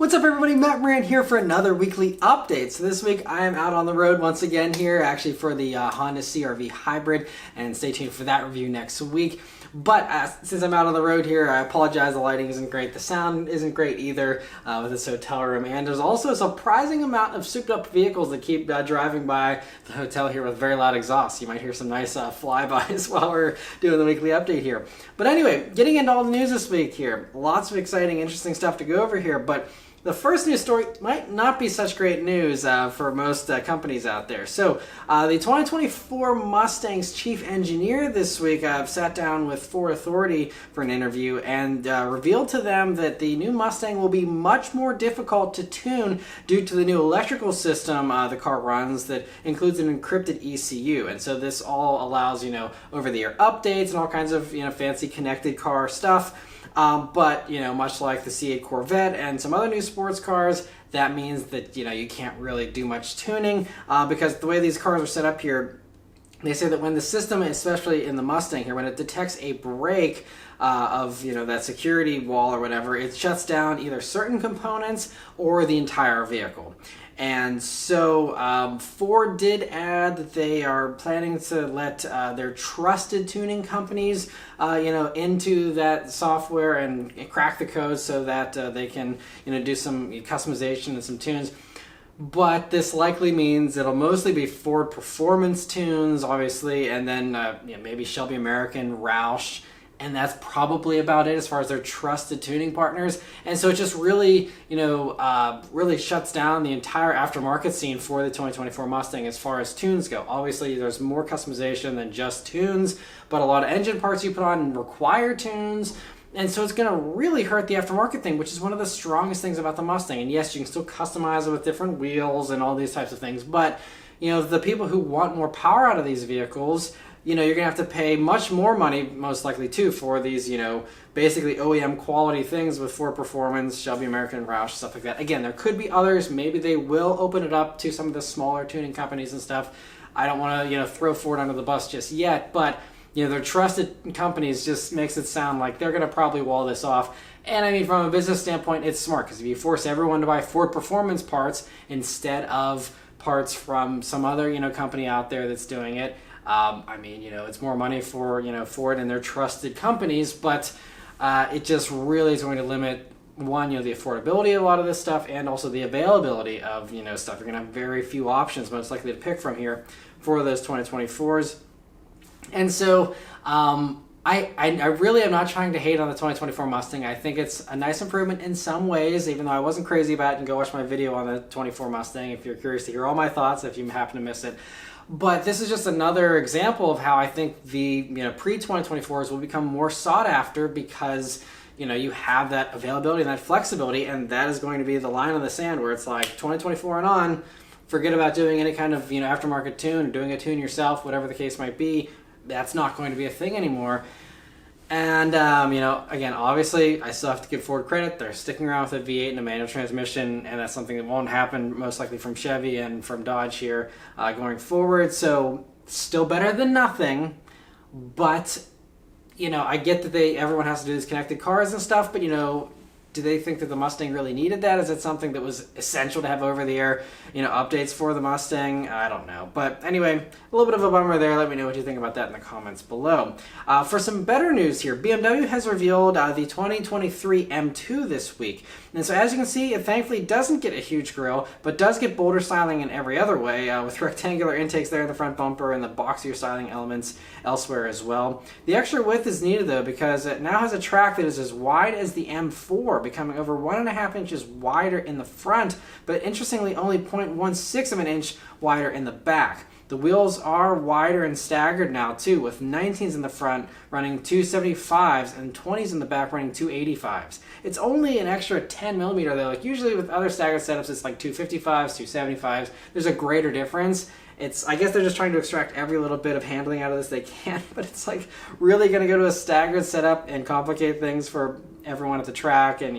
What's up everybody, Maran here for another weekly update. So this week I am out on the road once again here, actually for the Honda CR-V Hybrid, and stay tuned for that review next week. But since I'm out on the road here, I apologize, the lighting isn't great, the sound isn't great either with this hotel room, and there's also a surprising amount of souped up vehicles that keep driving by the hotel here with very loud exhaust. You might hear some nice flybys while we're doing the weekly update here. But anyway, getting into all the news this week here, lots of exciting, interesting stuff to go over here, but the first news story might not be such great news for most companies out there. So the 2024 Mustang's chief engineer this week sat down with Ford Authority for an interview and revealed to them that the new Mustang will be much more difficult to tune due to the new electrical system the car runs that includes an encrypted ECU. And so this all allows, over-the-air updates and all kinds of, fancy connected car stuff. But, much like the C8 Corvette and some other new sports cars, that means that, you can't really do much tuning because the way these cars are set up here, they say that when the system, especially in the Mustang here, when it detects a break of, that security wall or whatever, it shuts down either certain components or the entire vehicle. And so Ford did add that they are planning to let their trusted tuning companies, into that software and crack the code so that they can, do some customization and some tunes. But this likely means it'll mostly be Ford performance tunes, obviously, and then maybe Shelby American, Roush, and that's probably about it as far as their trusted tuning partners. And so it just really, really shuts down the entire aftermarket scene for the 2024 Mustang as far as tunes go. Obviously, there's more customization than just tunes, but a lot of engine parts you put on require tunes. And so it's going to really hurt the aftermarket thing, which is one of the strongest things about the Mustang. And yes, you can still customize it with different wheels and all these types of things. But, the people who want more power out of these vehicles, you're going to have to pay much more money, most likely too, for these, basically OEM quality things with Ford Performance, Shelby American, Roush, stuff like that. Again, there could be others. Maybe they will open it up to some of the smaller tuning companies and stuff. I don't want to, throw Ford under the bus just yet, but their trusted companies just makes it sound like they're going to probably wall this off. And I mean, from a business standpoint, it's smart because if you force everyone to buy Ford Performance parts instead of parts from some other, company out there that's doing it, it's more money for, Ford and their trusted companies, but it just really is going to limit, one, the affordability of a lot of this stuff and also the availability of, stuff. You're going to have very few options most likely to pick from here for those 2024s. And so I really am not trying to hate on the 2024 Mustang. I think it's a nice improvement in some ways, even though I wasn't crazy about it. You can go watch my video on the 24 Mustang if you're curious to hear all my thoughts, if you happen to miss it. But this is just another example of how I think the pre-2024s will become more sought after because you have that availability and that flexibility, and that is going to be the line in the sand where it's like 2024 and on, forget about doing any kind of aftermarket tune, doing a tune yourself, whatever the case might be. That's not going to be a thing anymore. And, again, obviously, I still have to give Ford credit. They're sticking around with a V8 and a manual transmission, and that's something that won't happen most likely from Chevy and from Dodge here going forward. So, still better than nothing. But, I get that everyone has to do these connected cars and stuff, but, do they think that the Mustang really needed that? Is it something that was essential to have over-the-air, updates for the Mustang? I don't know. But anyway, a little bit of a bummer there. Let me know what you think about that in the comments below. For some better news here, BMW has revealed the 2023 M2 this week. And so as you can see, it thankfully doesn't get a huge grille, but does get bolder styling in every other way, with rectangular intakes there in the front bumper and the boxier styling elements elsewhere as well. The extra width is needed though, because it now has a track that is as wide as the M4, becoming over 1.5 inches wider in the front, but interestingly only 0.16 of an inch wider in the back. The wheels are wider and staggered now too, with 19s in the front running 275s and 20s in the back running 285s. It's only an extra 10 millimeter though. Like usually with other staggered setups, it's like 255s, 275s. There's a greater difference. I guess they're just trying to extract every little bit of handling out of this they can, but it's like really going to go to a staggered setup and complicate things for everyone at the track, and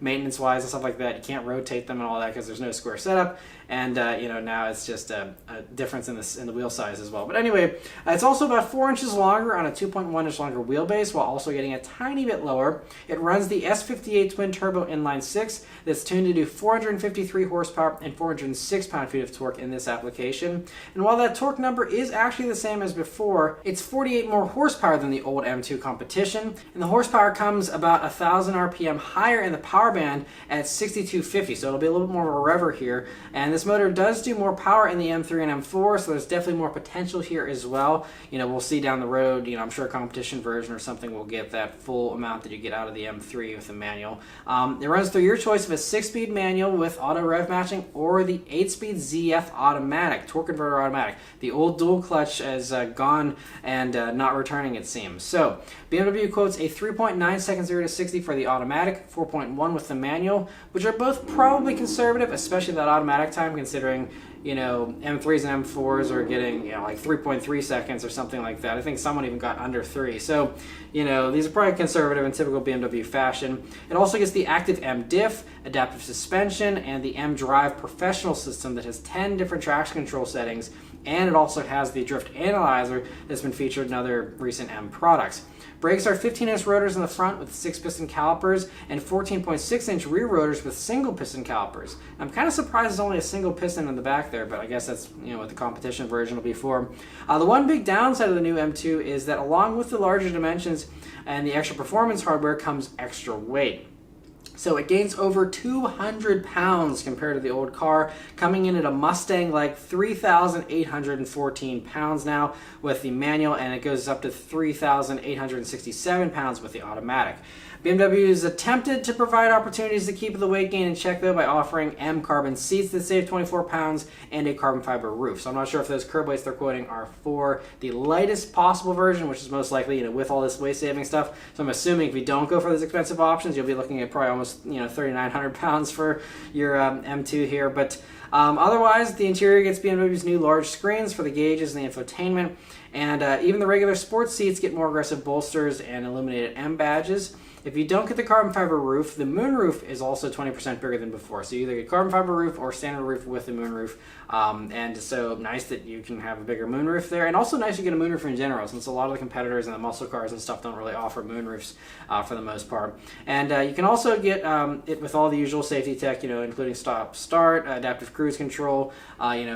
maintenance wise and stuff like that. You can't rotate them and all that because there's no square setup, and now it's just a difference in the wheel size as well. But anyway, it's also about 4 inches longer on a 2.1 inch longer wheelbase, while also getting a tiny bit lower. It runs the S58 twin turbo inline 6 that's tuned to do 453 horsepower and 406 pound-feet of torque in this application. And while that torque number is actually the same as before, it's 48 more horsepower than the old M2 competition, and the horsepower comes about 1,000 RPM higher in the power band at 6250, so it'll be a little bit more of a rever here. And this motor does do more power in the M3 and M4, so there's definitely more potential here as well. We'll see down the road, I'm sure a competition version or something will get that full amount that you get out of the M3 with the manual. It runs through your choice of a 6-speed manual with auto rev matching or the 8-speed ZF automatic, torque converter automatic. The old dual clutch is gone and not returning, it seems. So BMW quotes a 3.9 seconds 0 to 60 for the automatic, 4.1 with the manual, which are both probably conservative, especially that automatic time, considering M3s and M4s are getting like 3.3 seconds or something like that. I think someone even got under 3. So these are probably conservative in typical BMW fashion. It also gets the active M diff, adaptive suspension, and the M drive professional system that has 10 different traction control settings, and it also has the drift analyzer that's been featured in other recent M products. Brakes are 15-inch rotors in the front with 6-piston calipers and 14.6-inch rear rotors with single-piston calipers. I'm kind of surprised there's only a single piston in the back there, but I guess that's what the competition version will be for. The one big downside of the new M2 is that along with the larger dimensions and the extra performance hardware comes extra weight. So it gains over 200 pounds compared to the old car, coming in at a Mustang like 3,814 pounds now with the manual, and it goes up to 3,867 pounds with the automatic. BMW has attempted to provide opportunities to keep the weight gain in check, though, by offering M carbon seats that save 24 pounds and a carbon fiber roof. So I'm not sure if those curb weights they're quoting are for the lightest possible version, which is most likely, with all this weight saving stuff. So I'm assuming if you don't go for those expensive options, you'll be looking at probably almost 3,900 pounds for your M2 here. But otherwise, the interior gets BMW's new large screens for the gauges and the infotainment, and even the regular sports seats get more aggressive bolsters and illuminated M badges. If you don't get the carbon fiber roof, the moonroof is also 20% bigger than before. So you either get carbon fiber roof or standard roof with the moonroof. And so nice that you can have a bigger moonroof there. And also nice you get a moonroof in general, since a lot of the competitors and the muscle cars and stuff don't really offer moonroofs for the most part. And you can also get it with all the usual safety tech, including stop, start, adaptive cruise control,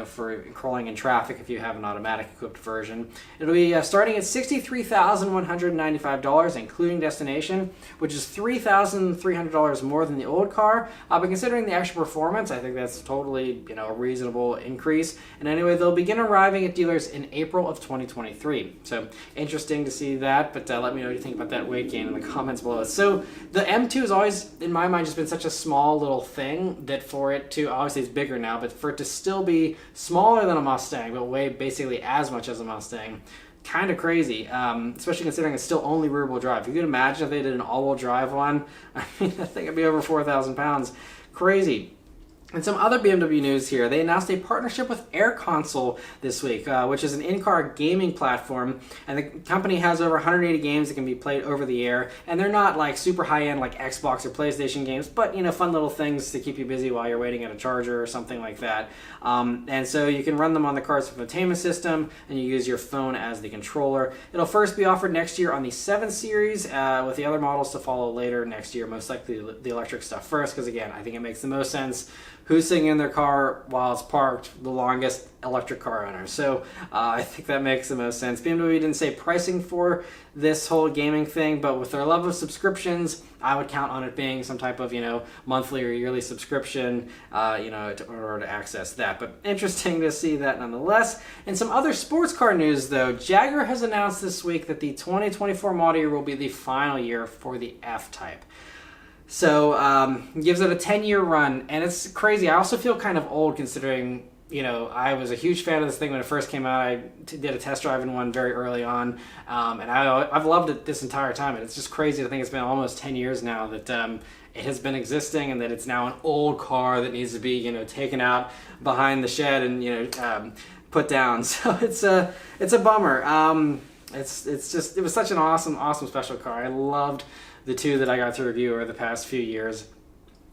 for crawling in traffic if you have an automatic equipped version. It'll be starting at $63,195, including destination, which is $3,300 more than the old car. But considering the extra performance, I think that's totally, a reasonable increase. And anyway, they'll begin arriving at dealers in April of 2023. So interesting to see that, but let me know what you think about that weight gain in the comments below. So the M2 has always, in my mind, just been such a small little thing that for it to, obviously it's bigger now, but for it to still be smaller than a Mustang, but weigh basically as much as a Mustang, kind of crazy, especially considering it's still only rear-wheel drive. If you could imagine if they did an all-wheel drive one, I think it'd be over 4,000 pounds. Crazy. And some other BMW news here. They announced a partnership with AirConsole this week, which is an in-car gaming platform. And the company has over 180 games that can be played over the air. And they're not like super high-end like Xbox or PlayStation games, but fun little things to keep you busy while you're waiting at a charger or something like that. And so you can run them on the car's infotainment system, and you use your phone as the controller. It'll first be offered next year on the 7 Series, with the other models to follow later next year, most likely the electric stuff first, because again, I think it makes the most sense. Who's sitting in their car while it's parked? The longest electric car owner. So I think that makes the most sense. BMW didn't say pricing for this whole gaming thing, but with their level of subscriptions, I would count on it being some type of, monthly or yearly subscription, in order to access that. But interesting to see that nonetheless. And some other sports car news, though. Jaguar has announced this week that the 2024 model year will be the final year for the F-Type. So gives it a 10-year run, and it's crazy. I also feel kind of old considering, I was a huge fan of this thing when it first came out. I did a test drive in one very early on, and I've loved it this entire time. And it's just crazy to think it's been almost 10 years now that it has been existing, and that it's now an old car that needs to be, taken out behind the shed and, put down. So it's a bummer. It was such an awesome special car. I loved the two that I got to review over the past few years.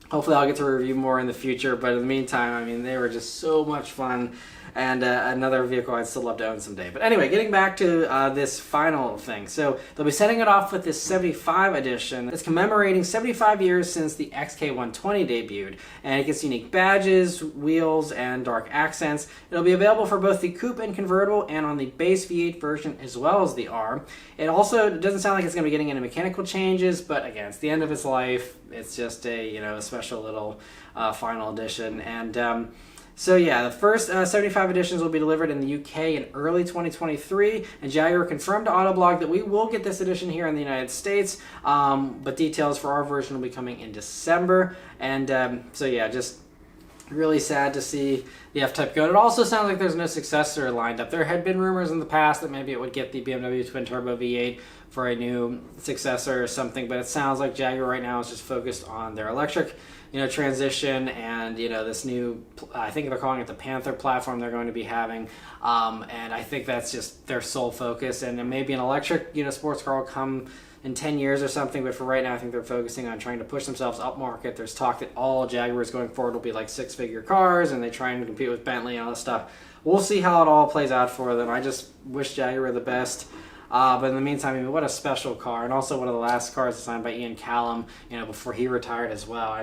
Hopefully I'll get to review more in the future, but in the meantime, I mean, they were just so much fun, and another vehicle I'd still love to own someday. But anyway, getting back to this final thing. So they'll be setting it off with this 75 edition. It's commemorating 75 years since the XK120 debuted, and it gets unique badges, wheels, and dark accents. It'll be available for both the coupe and convertible, and on the base V8 version as well as the R. It also doesn't sound like it's going to be getting any mechanical changes, but again, it's the end of its life. It's just a special little final edition, and so yeah, the first 75 editions will be delivered in the UK in early 2023, and Jaguar confirmed to Autoblog that we will get this edition here in the United States, but details for our version will be coming in December, and so yeah, just really sad to see the F-Type go. It also sounds like there's no successor lined up. There had been rumors in the past that maybe it would get the BMW twin-turbo V8 for a new successor or something, but it sounds like Jaguar right now is just focused on their electric transition, and this new, I think they're calling it the Panther platform they're going to be having, and I think that's just their sole focus, and then maybe an electric sports car will come in 10 years or something, but for right now I think they're focusing on trying to push themselves up market. There's talk that all Jaguars going forward will be like six-figure cars, and they try and compete with Bentley and all this stuff. We'll see how it all plays out for them. I just wish Jaguar the best. But in the meantime, I mean, what a special car, and also one of the last cars designed by Ian Callum, before he retired as well.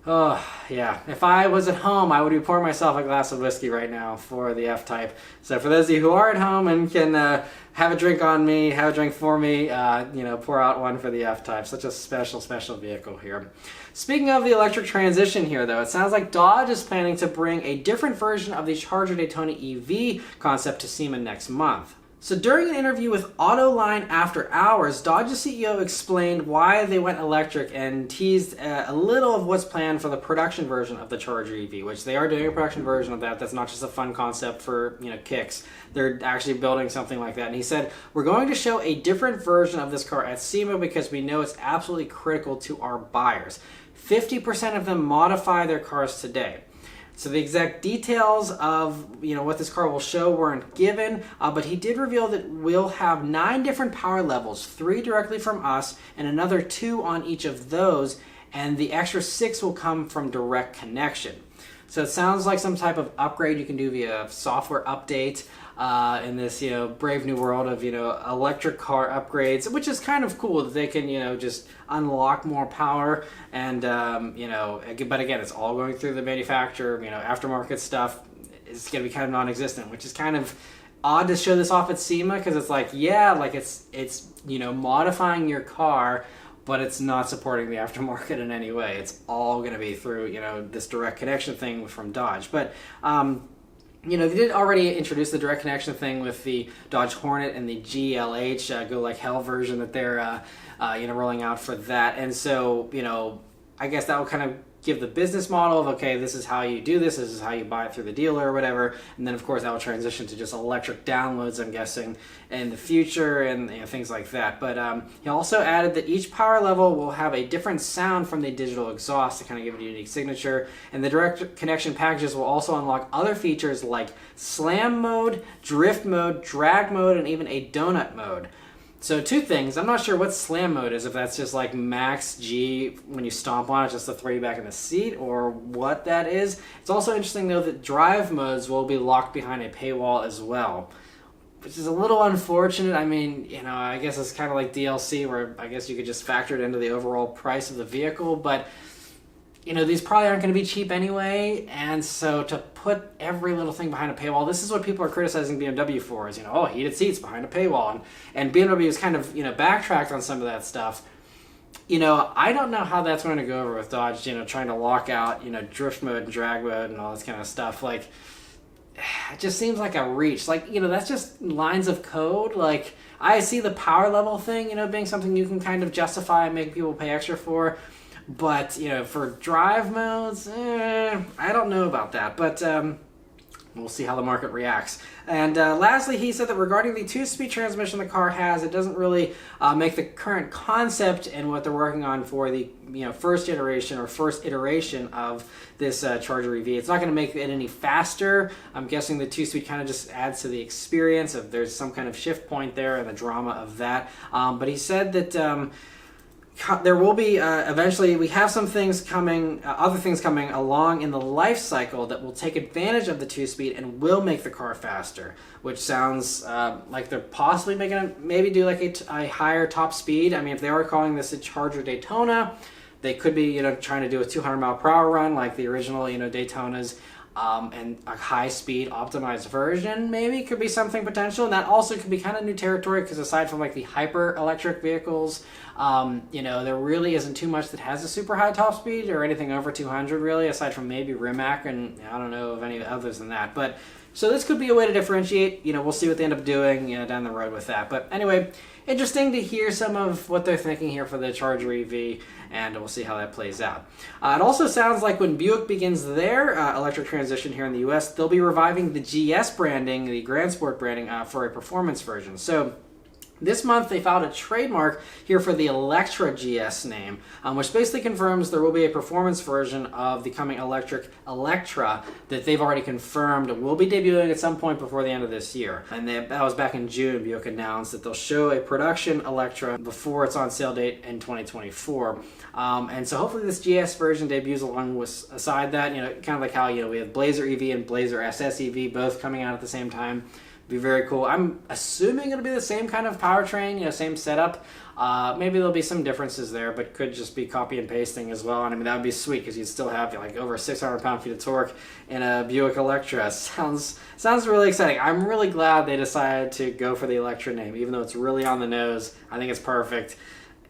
Oh, yeah. If I was at home, I would be pouring myself a glass of whiskey right now for the F-Type. So for those of you who are at home and can have a drink on me, have a drink for me, pour out one for the F-Type. Such a special vehicle here. Speaking of the electric transition here, though, it sounds like Dodge is planning to bring a different version of the Charger Daytona EV concept to SEMA next month. So during an interview with Autoline After Hours, Dodge's CEO explained why they went electric and teased a little of what's planned for the production version of the Charger EV, which they are doing a production version of that. That's not just a fun concept for kicks. They're actually building something like that. And he said, we're going to show a different version of this car at SEMA because we know it's absolutely critical to our buyers. 50% of them modify their cars today. So the exact details of what this car will show weren't given, but he did reveal that we'll have 9 different power levels, 3 directly from us and another 2 on each of those, and the extra 6 will come from direct connection. So it sounds like some type of upgrade you can do via software update in this brave new world of electric car upgrades, which is kind of cool that they can just unlock more power, and but again, it's all going through the manufacturer. Aftermarket stuff is going to be kind of non-existent, which is kind of odd to show this off at SEMA, because it's like, yeah, like it's modifying your car, but it's not supporting the aftermarket in any way. It's all going to be through this direct connection thing from Dodge. But they did already introduce the direct connection thing with the Dodge Hornet and the GLH Go Like Hell version that they're rolling out for that. And so I guess that will kind of give the business model of, okay, this is how you do this is how you buy it through the dealer or whatever, and then of course that will transition to just electric downloads, I'm guessing, in the future, and things like that. But he also added that each power level will have a different sound from the digital exhaust to kind of give it a unique signature, and the direct connection packages will also unlock other features like slam mode, drift mode, drag mode, and even a donut mode. So 2 things. I'm not sure what slam mode is, if that's just like max G when you stomp on it just to throw you back in the seat, or what that is. It's also interesting though that drive modes will be locked behind a paywall as well, which is a little unfortunate. I mean, I guess it's kind of like DLC, where I guess you could just factor it into the overall price of the vehicle, but these probably aren't going to be cheap anyway, and so to put every little thing behind a paywall, this is what people are criticizing BMW for, is, heated seats behind a paywall, and BMW has kind of, backtracked on some of that stuff. I don't know how that's going to go over with Dodge, trying to lock out, drift mode and drag mode and all this kind of stuff. Like, it just seems like a reach. Like, that's just lines of code. Like, I see the power level thing, being something you can kind of justify and make people pay extra for. But, for drive modes, I don't know about that. But We'll see how the market reacts. And lastly, he said that regarding the 2-speed transmission the car has, it doesn't really make the current concept and what they're working on for the first iteration of this Charger EV. It's not going to make it any faster. I'm guessing the 2-speed kind of just adds to the experience if there's some kind of shift point there and the drama of that. But he said that there will be eventually, we have some things coming, other things coming along in the life cycle that will take advantage of the 2-speed and will make the car faster, which sounds like they're possibly maybe do like a higher top speed. I mean, if they are calling this a Charger Daytona, they could be trying to do a 200 mile per hour run like the original Daytonas. And a high-speed optimized version maybe could be something potential, and that also could be kind of new territory because aside from like the hyper electric vehicles, there really isn't too much that has a super high top speed or anything over 200 really, aside from maybe Rimac, and I don't know of any others than that. But so this could be a way to differentiate. We'll see what they end up doing down the road with that. But anyway, interesting to hear some of what they're thinking here for the Charger EV, and we'll see how that plays out. It also sounds like when Buick begins their electric transition here in the US, they'll be reviving the GS branding, the Grand Sport branding, for a performance version. So this month, they filed a trademark here for the Electra GS name, which basically confirms there will be a performance version of the coming electric Electra that they've already confirmed will be debuting at some point before the end of this year. And that was back in June. Buick announced that they'll show a production Electra before its on sale date in 2024. And so hopefully this GS version debuts aside that, kind of like how we have Blazer EV and Blazer SS EV both coming out at the same time. Be very cool. I'm assuming it'll be the same kind of powertrain, same setup. Maybe there'll be some differences there, but could just be copy and pasting as well. And I mean, that would be sweet because you'd still have like over 600 pound-feet of torque in a Buick Electra. Sounds really exciting. I'm really glad they decided to go for the Electra name, even though it's really on the nose. I think it's perfect.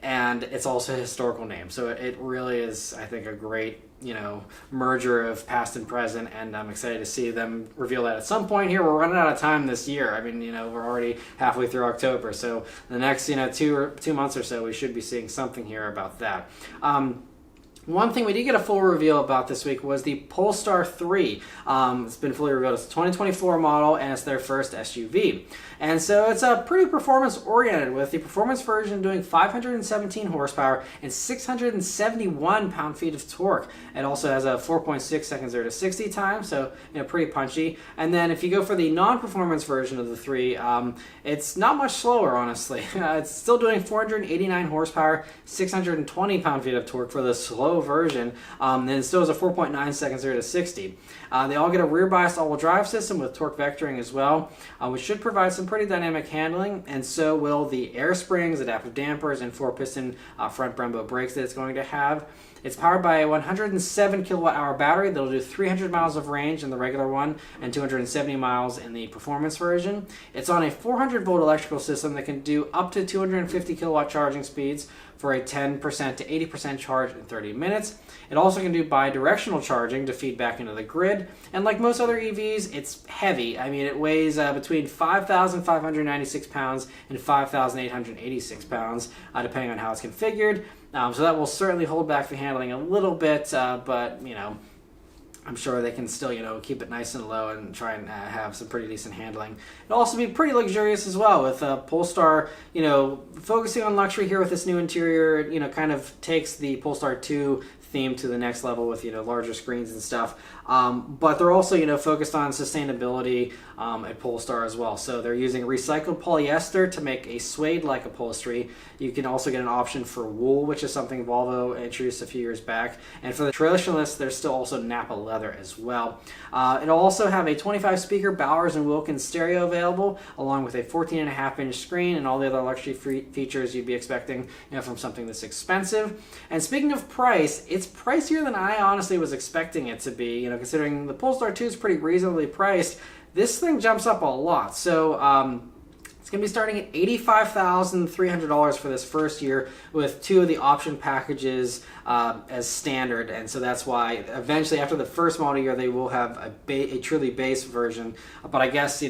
And it's also a historical name. So it really is, I think, a great merger of past and present, and I'm excited to see them reveal that at some point here. We're running out of time this year. I mean, we're already halfway through October, so the next, 2 months or so, we should be seeing something here about that. One thing we did get a full reveal about this week was the Polestar 3. It's been fully revealed. It's a 2024 model, and it's their first SUV. And so it's pretty performance-oriented, with the performance version doing 517 horsepower and 671 pound-feet of torque. It also has a 4.6 seconds 0 to 60 time, so pretty punchy. And then if you go for the non-performance version of the 3, it's not much slower, honestly. It's still doing 489 horsepower, 620 pound-feet of torque for the slow version, and it still has a 4.9 seconds 0 to 60. They all get a rear-biased all-wheel drive system with torque vectoring as well, which should provide some pretty dynamic handling, and so will the air springs, adaptive dampers, and 4-piston front Brembo brakes that it's going to have. It's powered by a 107 kilowatt-hour battery that'll do 300 miles of range in the regular one and 270 miles in the performance version. It's on a 400-volt electrical system that can do up to 250 kilowatt charging speeds for a 10% to 80% charge in 30 minutes. It also can do bi-directional charging to feed back into the grid. And like most other EVs, it's heavy. I mean, it weighs between 5,596 pounds and 5,886 pounds, depending on how it's configured. So that will certainly hold back the handling a little bit, but, I'm sure they can still, keep it nice and low and try and have some pretty decent handling. It'll also be pretty luxurious as well, with Polestar, focusing on luxury here with this new interior, kind of takes the Polestar 2 theme to the next level with, larger screens and stuff. But they're also, focused on sustainability at Polestar as well. So they're using recycled polyester to make a suede-like upholstery. You can also get an option for wool, which is something Volvo introduced a few years back. And for the traditionalists, there's still also Napa leather as well. It'll also have a 25-speaker Bowers & Wilkins stereo available, along with a 14.5-inch screen and all the other luxury features you'd be expecting, from something this expensive. And speaking of price, it's pricier than I honestly was expecting it to be. Considering the Polestar 2 is pretty reasonably priced, this thing jumps up a lot. So it's going to be starting at $85,300 for this first year, with 2 of the option packages as standard. And so that's why eventually after the first model year they will have a truly base version. But I guess,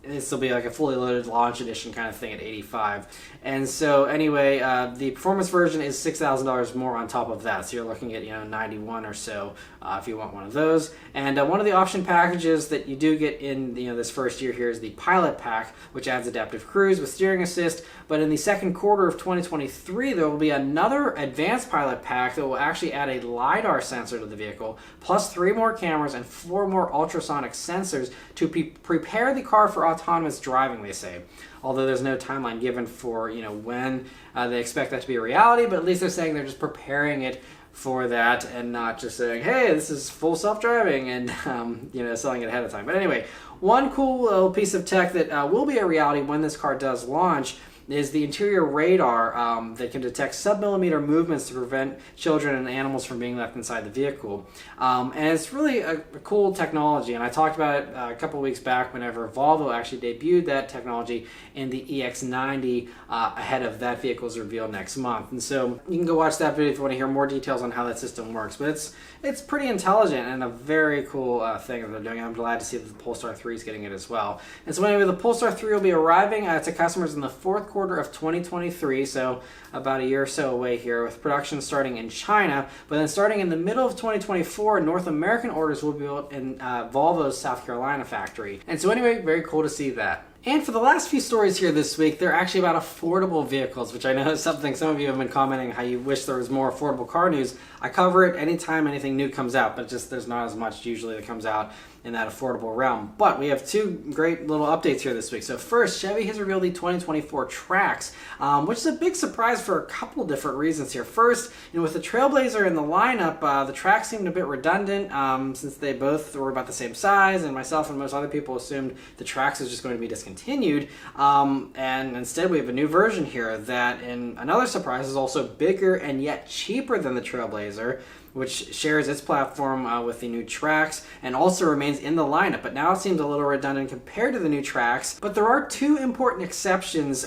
this will be like a fully loaded launch edition kind of thing at $85. And so anyway, the performance version is $6,000 more on top of that. So you're looking at, $91 or so if you want one of those. And one of the option packages that you do get in this first year here is the Pilot Pack, which adds adaptive cruise with steering assist. But in the second quarter of 2023, there will be another advanced Pilot Pack that will actually add a LiDAR sensor to the vehicle, plus 3 more cameras and 4 more ultrasonic sensors to prepare the car for autonomous driving, they say. Although there's no timeline given for when they expect that to be a reality, but at least they're saying they're just preparing it for that and not just saying, hey, this is full self-driving and selling it ahead of time. But anyway, one cool little piece of tech that will be a reality when this car does launch is the interior radar that can detect sub-millimeter movements to prevent children and animals from being left inside the vehicle. And it's really a cool technology, and I talked about it a couple of weeks back whenever Volvo actually debuted that technology in the EX90 ahead of that vehicle's reveal next month. And so you can go watch that video if you want to hear more details on how that system works. But it's pretty intelligent and a very cool thing that they're doing. I'm glad to see that the Polestar 3 is getting it as well. And so anyway, the Polestar 3 will be arriving to customers in the fourth quarter of 2023, so about a year or so away here, with production starting in China. But then starting in the middle of 2024, North American orders will be built in Volvo's South Carolina factory. And so anyway, very cool to see that. And for the last few stories here this week, they're actually about affordable vehicles, which I know is something some of you have been commenting how you wish there was more affordable car news. I cover it anytime anything new comes out, but just there's not as much usually that comes out in that affordable realm. But we have 2 great little updates here this week. So first, Chevy has revealed the 2024 Trax, which is a big surprise for a couple different reasons here. First, with the Trailblazer in the lineup, the Trax seemed a bit redundant since they both were about the same size, and myself and most other people assumed the Trax was just going to be discontinued. And instead, we have a new version here that, in another surprise, is also bigger and yet cheaper than the Trailblazer, which shares its platform with the new Trax and also remains in the lineup. But now it seems a little redundant compared to the new Trax. But there are 2 important exceptions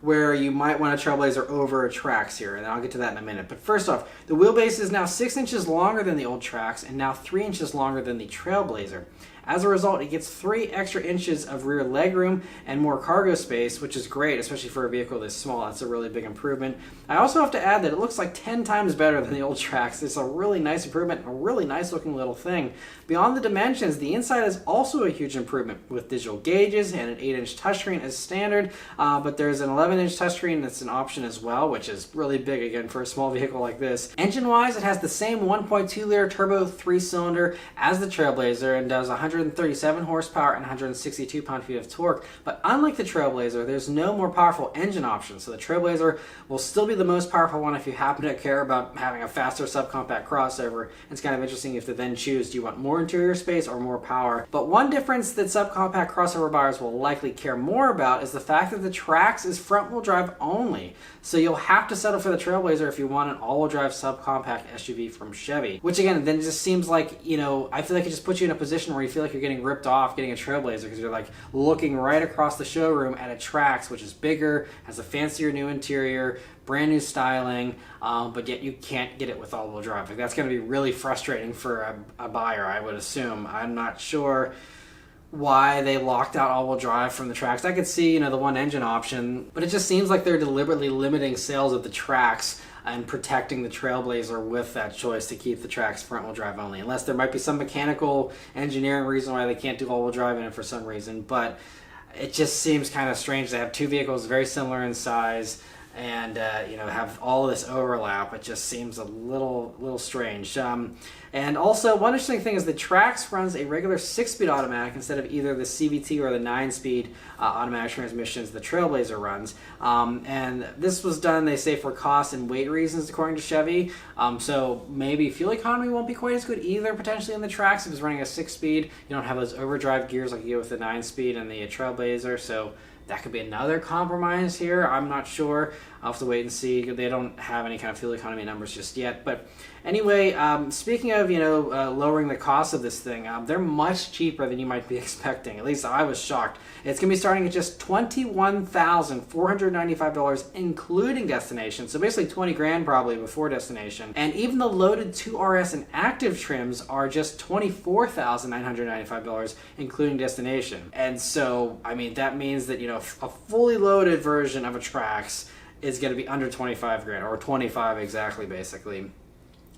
where you might want a Trailblazer over a Trax here, and I'll get to that in a minute. But first off, the wheelbase is now 6 inches longer than the old Trax and now 3 inches longer than the Trailblazer. As a result, it gets 3 extra inches of rear legroom and more cargo space, which is great, especially for a vehicle this small. That's a really big improvement. I also have to add that it looks like 10 times better than the old Trax. It's a really nice improvement, a really nice looking little thing. Beyond the dimensions, the inside is also a huge improvement with digital gauges and an 8-inch touchscreen as standard, but there's an 11-inch touchscreen that's an option as well, which is really big again for a small vehicle like this. Engine-wise, it has the same 1.2-liter turbo 3-cylinder as the Trailblazer and does 137 horsepower and 162 pound-feet of torque. But unlike the Trailblazer, there's no more powerful engine option. So the Trailblazer will still be the most powerful one if you happen to care about having a faster subcompact crossover. It's kind of interesting if to then choose, do you want more interior space or more power? But one difference that subcompact crossover buyers will likely care more about is the fact that the Trax is front-wheel drive only. So you'll have to settle for the Trailblazer if you want an all-wheel drive subcompact SUV from Chevy. Which again, then just seems like, I feel like it just puts you in a position where you feel like you're getting ripped off getting a Trailblazer because you're like looking right across the showroom at a Trax, which is bigger, has a fancier new interior, brand new styling, but yet you can't get it with all-wheel drive. Like, that's going to be really frustrating for a buyer, I would assume. I'm not sure why they locked out all-wheel drive from the Trax. I could see, the one engine option, but it just seems like they're deliberately limiting sales of the Trax and protecting the Trailblazer with that choice to keep the Trax front-wheel drive only, unless there might be some mechanical engineering reason why they can't do all-wheel drive in it for some reason. But it just seems kind of strange to have 2 vehicles very similar in size and have all of this overlap. It just seems a little strange. And also, one interesting thing is the Trax runs a regular 6-speed automatic instead of either the CVT or the 9-speed automatic transmissions the Trailblazer runs. And this was done, they say, for cost and weight reasons, according to Chevy. So maybe fuel economy won't be quite as good either, potentially, in the Trax. If it's running a 6-speed, you don't have those overdrive gears like you get with the 9-speed and the Trailblazer. So that could be another compromise here. I'm not sure. I'll have to wait and see. They don't have any kind of fuel economy numbers just yet. But anyway, speaking of, lowering the cost of this thing, they're much cheaper than you might be expecting. At least I was shocked. It's going to be starting at just $21,495, including destination. So basically 20 grand probably before destination. And even the loaded 2RS and active trims are just $24,995, including destination. And so, I mean, that means that, a fully loaded version of a Trax is going to be under 25 grand, or 25 exactly, basically.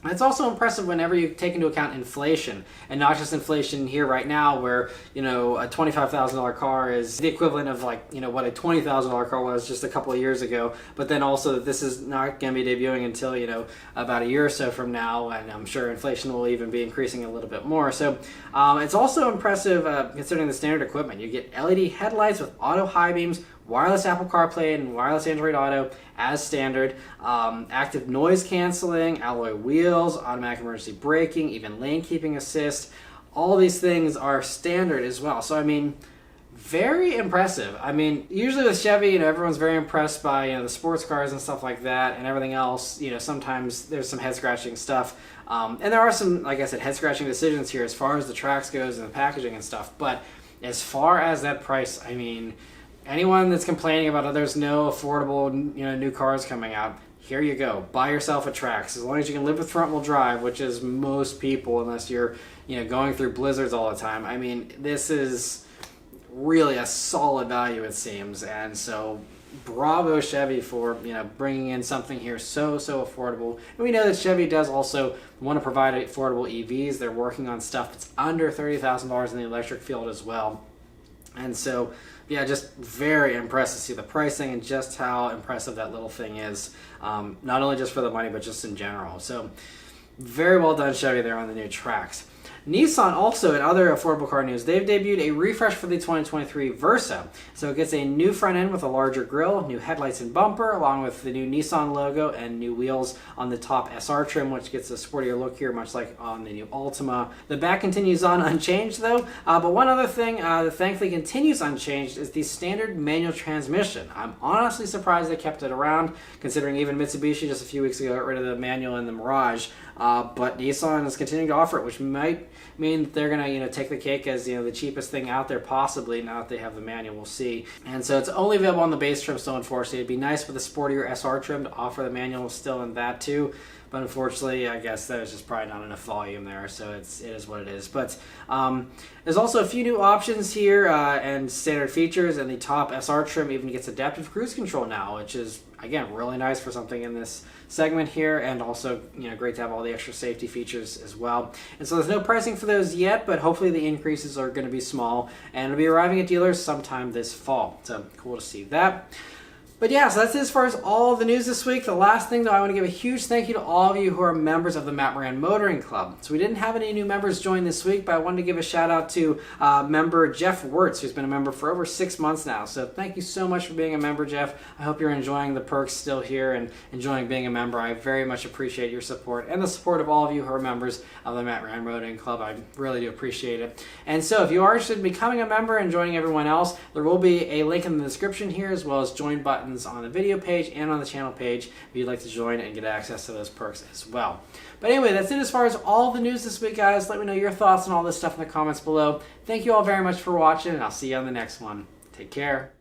And it's also impressive whenever you take into account inflation, and not just inflation here right now where, a $25,000 car is the equivalent of what a $20,000 car was just a couple of years ago, but then also that this is not going to be debuting until, about a year or so from now, and I'm sure inflation will even be increasing a little bit more. So it's also impressive considering the standard equipment. You get LED headlights with auto high beams, wireless Apple CarPlay and wireless Android Auto as standard, active noise canceling, alloy wheels, automatic emergency braking, even lane keeping assist. All these things are standard as well. So I mean, very impressive. I mean, usually with Chevy, everyone's very impressed by the sports cars and stuff like that, and everything else. Sometimes there's some head scratching stuff, and there are some, like I said, head scratching decisions here as far as the Trax goes and the packaging and stuff. But as far as that price, I mean, anyone that's complaining about there's no affordable new cars coming out, here you go. Buy yourself a Trax. As long as you can live with front wheel drive, which is most people, unless you're going through blizzards all the time. I mean, this is really a solid value, it seems. And so bravo Chevy for bringing in something here so affordable. And we know that Chevy does also want to provide affordable EVs. They're working on stuff that's under $30,000 in the electric field as well. And so, yeah, just very impressed to see the pricing and just how impressive that little thing is. Not only just for the money, but just in general. So, very well done, Chevy, there on the new Trax. Nissan also, in other affordable car news, they've debuted a refresh for the 2023 Versa. So it gets a new front end with a larger grille, new headlights and bumper, along with the new Nissan logo and new wheels on the top SR trim, which gets a sportier look here, much like on the new Altima. The back continues on unchanged though, but one other thing that thankfully continues unchanged is the standard manual transmission. I'm honestly surprised they kept it around, considering even Mitsubishi just a few weeks ago got rid of the manual in the Mirage. But Nissan is continuing to offer it, which might mean that they're going to take the cake as the cheapest thing out there possibly, now that they have the manual. We'll see. And so it's only available on the base trim, so unfortunately it'd be nice with a sportier SR trim to offer the manual still in that too. But unfortunately, I guess there's just probably not enough volume there, so it is what it is. But there's also a few new options here and standard features, and the top SR trim even gets adaptive cruise control now, which is, again, really nice for something in this segment here, and also great to have all the extra safety features as well. And so there's no pricing for those yet, but hopefully the increases are going to be small, and it'll be arriving at dealers sometime this fall. So cool to see that. But yeah, so that's it as far as all of the news this week. The last thing, though, I want to give a huge thank you to all of you who are members of the Maran Motoring Club. So we didn't have any new members join this week, but I wanted to give a shout out to member Jeff Wirtz, who's been a member for over 6 months now. So thank you so much for being a member, Jeff. I hope you're enjoying the perks still here and enjoying being a member. I very much appreciate your support and the support of all of you who are members of the Maran Motoring Club. I really do appreciate it. And so if you are interested in becoming a member and joining everyone else, there will be a link in the description here, as well as join buttons on the video page and on the channel page if you'd like to join and get access to those perks as well. But anyway, that's it as far as all the news this week, guys. Let me know your thoughts on all this stuff in the comments below. Thank you all very much for watching, and I'll see you on the next one. Take care.